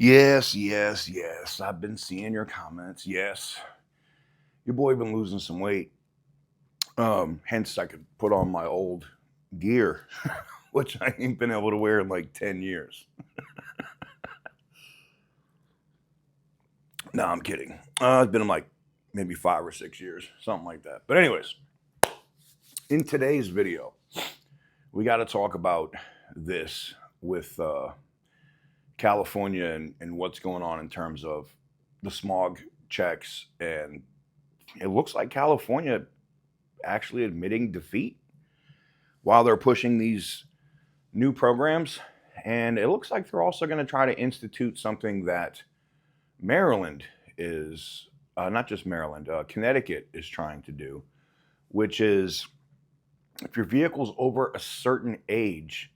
Yes, yes, yes. I've been seeing your comments. Yes. Your boy been losing some weight. Hence I could put on my old gear, which I ain't been able to wear in like 10 years. No, I'm kidding. It's been like maybe 5 or 6 years, something like that. But anyways, in today's video, we got to talk about this with California and what's going on in terms of the smog checks. And it looks like California actually admitting defeat while they're pushing these new programs. And it looks like they're also going to try to institute something that Maryland is, not just Maryland, Connecticut is trying to do, which is if your vehicle's over a certain age,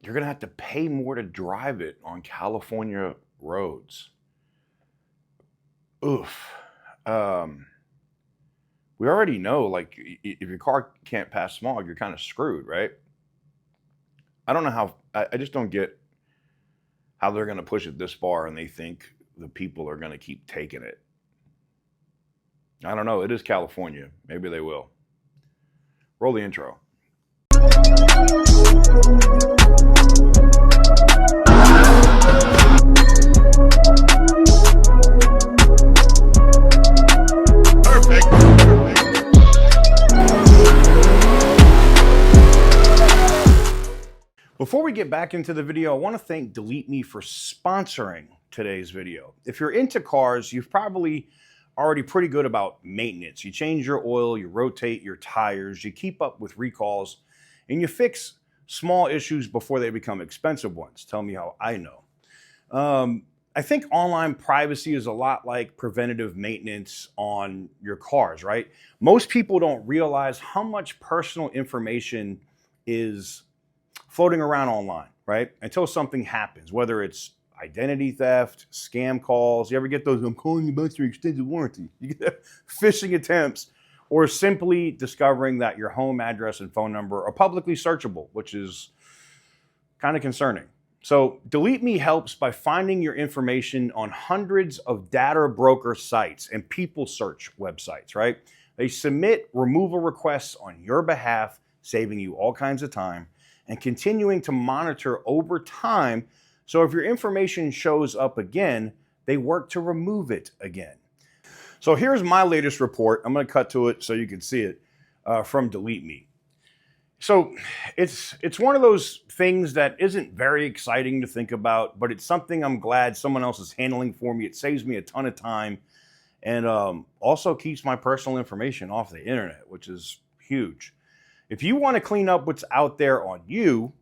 you're going to have to pay more to drive it on California roads. Oof. We already know, like, if your car can't pass smog, you're kind of screwed, right? I don't know how, I just don't get how they're going to push it this far and they think the people are going to keep taking it. I don't know. It is California. Maybe they will. Roll the intro. Before we get back into the video, I want to thank Delete Me for sponsoring today's video. If you're into cars, you've probably already pretty good about maintenance. You change your oil, you rotate your tires, you keep up with recalls, and you fix small issues before they become expensive ones. Tell me how I know. I think online privacy is a lot like preventative maintenance on your cars, right? Most people don't realize how much personal information is floating around online, right? Until something happens, whether it's identity theft, scam calls. You ever get those, I'm calling you about your extended warranty. You get phishing attempts, or simply discovering that your home address and phone number are publicly searchable, which is kind of concerning. So Delete Me helps by finding your information on hundreds of data broker sites and people search websites, right? They submit removal requests on your behalf, saving you all kinds of time and continuing to monitor over time. So if your information shows up again, they work to remove it again. So here's my latest report. I'm going to cut to it so you can see it from Delete Me. So it's one of those things that isn't very exciting to think about, but it's something I'm glad someone else is handling for me. It saves me a ton of time and also keeps my personal information off the internet, which is huge. If you want to clean up what's out there on you,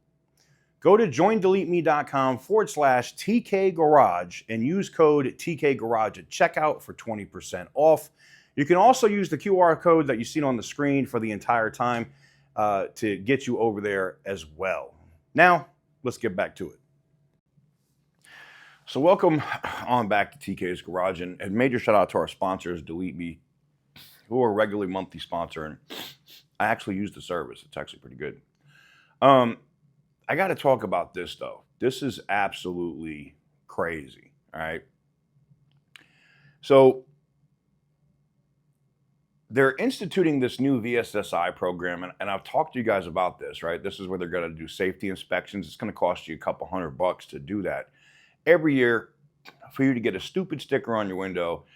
go to joindeleteme.com/TK Garage and use code TK Garage at checkout for 20% off. You can also use the QR code that you see on the screen for the entire time to get you over there as well. Now, let's get back to it. So welcome on back to TK's Garage, and major shout out to our sponsors, Delete Me, who are a regularly monthly sponsor, and I actually use the service. It's actually pretty good. I got to talk about this, though. This is absolutely crazy, all right? So they're instituting this new VSSI program, and I've talked to you guys about this, right? This is where they're going to do safety inspections. It's going to cost you a couple $100 to do that every year for you to get a stupid sticker on your window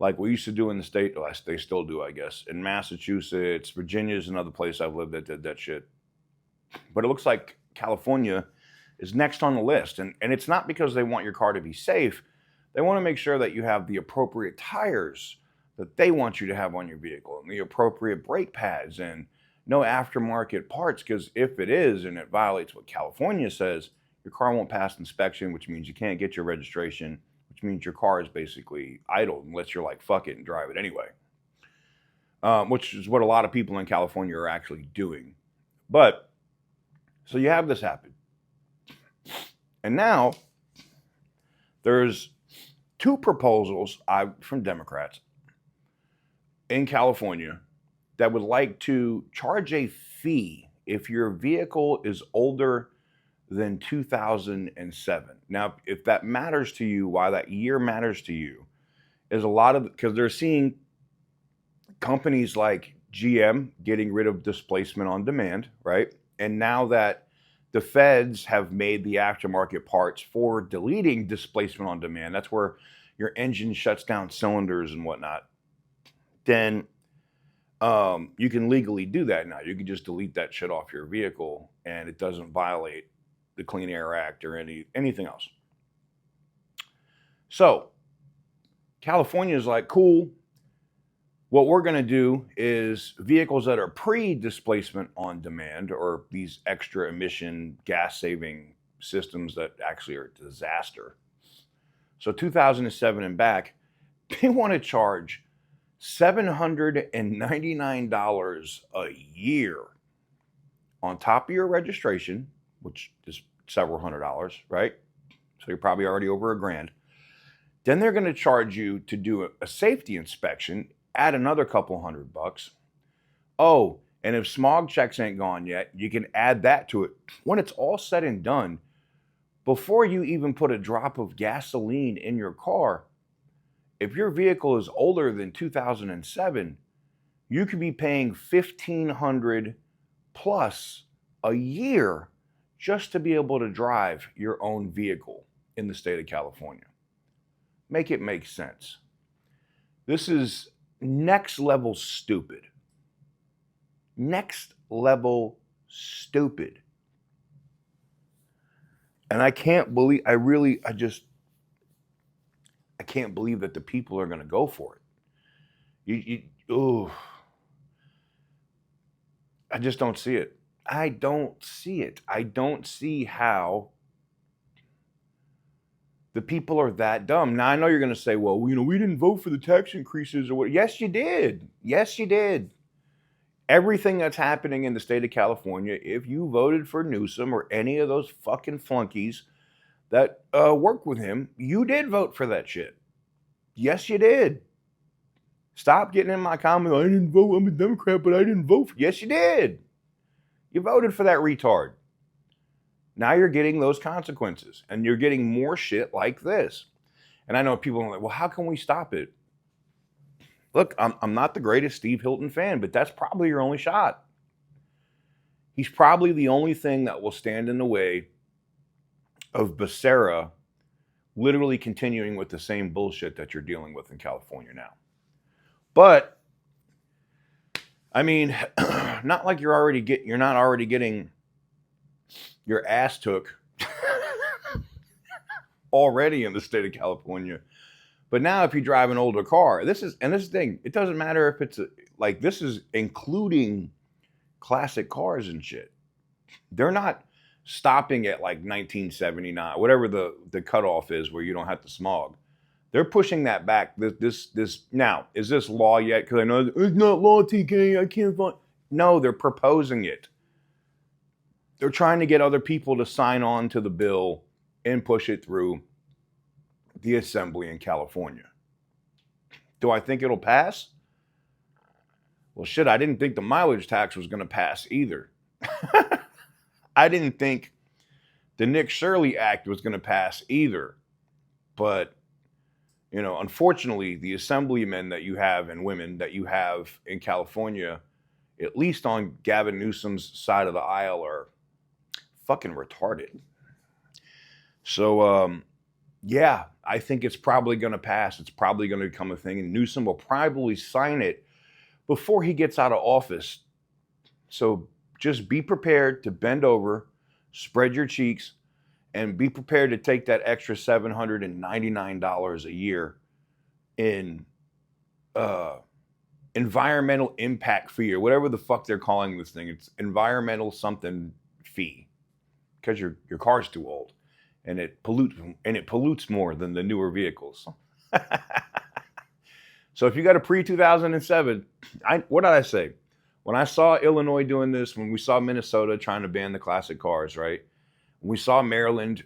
like we used to do in the state. Well, they still do, I guess. In Massachusetts, Virginia's another place I've lived that did that shit. But it looks like California is next on the list. And it's not because they want your car to be safe. They want to make sure that you have the appropriate tires that they want you to have on your vehicle and the appropriate brake pads and no aftermarket parts. Because if it is and it violates what California says, your car won't pass inspection, which means you can't get your registration, which means your car is basically idle unless you're like, fuck it and drive it anyway. Which is what a lot of people in California are actually doing. But, so you have this happen. And now, there's two proposals from Democrats in California that would like to charge a fee if your vehicle is older than 2007. Now, if that matters to you, why that year matters to you is a lot of, because they're seeing companies like GM getting rid of displacement on demand, right? And now that the feds have made the aftermarket parts for deleting displacement on demand, that's where your engine shuts down cylinders and whatnot, then you can legally do that now. You can just delete that shit off your vehicle and it doesn't violate the Clean Air Act or anything else. So California is like, cool. What we're going to do is vehicles that are pre-displacement on demand, or these extra emission gas saving systems that actually are a disaster. So 2007 and back, they want to charge $799 a year on top of your registration, which is several $100s, right? So you're probably already over $1,000. Then they're going to charge you to do a safety inspection, add another couple $100. Oh, and if smog checks ain't gone yet, you can add that to it. When it's all said and done, before you even put a drop of gasoline in your car, if your vehicle is older than 2007, you could be paying $1,500 plus a year just to be able to drive your own vehicle in the state of California. Make it make sense. This is next level stupid. Next level stupid. And I can't believe, I can't believe that the people are going to go for it. I just don't see it. I don't see it. I don't see how the people are that dumb. Now, I know you're going to say, well, we didn't vote for the tax increases or what. Yes, you did. Yes, you did. Everything that's happening in the state of California, if you voted for Newsom or any of those fucking flunkies that work with him, you did vote for that shit. Yes, you did. Stop getting in my comment, I didn't vote, I'm a Democrat, but I didn't vote. Yes, you did. You voted for that retard. Now you're getting those consequences, and you're getting more shit like this. And I know people are like, well, how can we stop it? Look, I'm not the greatest Steve Hilton fan, but that's probably your only shot. He's probably the only thing that will stand in the way of Becerra literally continuing with the same bullshit that you're dealing with in California now. But I mean, not like you're not already getting your ass took already in the state of California. But now if you drive an older car, this thing, it doesn't matter if it's this is including classic cars and shit. They're not stopping at like 1979, whatever the cutoff is where you don't have to smog. They're pushing that back. This now, is this law yet? Because I know it's not law, TK. I can't find. No, they're proposing it. They're trying to get other people to sign on to the bill and push it through the assembly in California. Do I think it'll pass? Well, shit, I didn't think the mileage tax was going to pass either. I didn't think the Nick Shirley Act was going to pass either. But, unfortunately, the assemblymen that you have and women that you have in California, at least on Gavin Newsom's side of the aisle, are fucking retarded. So, yeah, I think it's probably going to pass. It's probably going to become a thing. And Newsom will probably sign it before he gets out of office. So just be prepared to bend over, spread your cheeks, and be prepared to take that extra $799 a year in environmental impact fee, or whatever the fuck they're calling this thing. It's environmental something fee, because your car's too old and it pollutes more than the newer vehicles. So if you got a pre-2007, what did I say? When I saw Illinois doing this, when we saw Minnesota trying to ban the classic cars, right? We saw Maryland,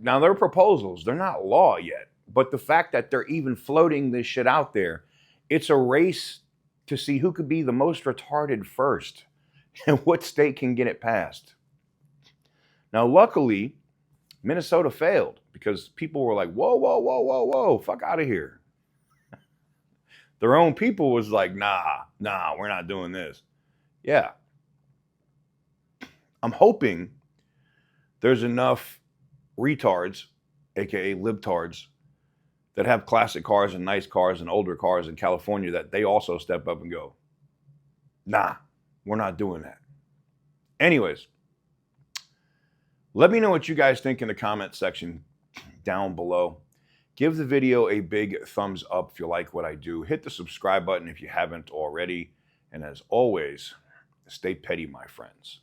now they're proposals, they're not law yet. But the fact that they're even floating this shit out there, it's a race to see who could be the most retarded first and what state can get it passed. Now, luckily, Minnesota failed because people were like, whoa, whoa, whoa, whoa, whoa, fuck out of here. Their own people was like, nah, we're not doing this. Yeah. I'm hoping there's enough retards, aka libtards, that have classic cars and nice cars and older cars in California that they also step up and go, nah, we're not doing that. Anyways, let me know what you guys think in the comment section down below. Give the video a big thumbs up if you like what I do. Hit the subscribe button if you haven't already. And as always, stay petty, my friends.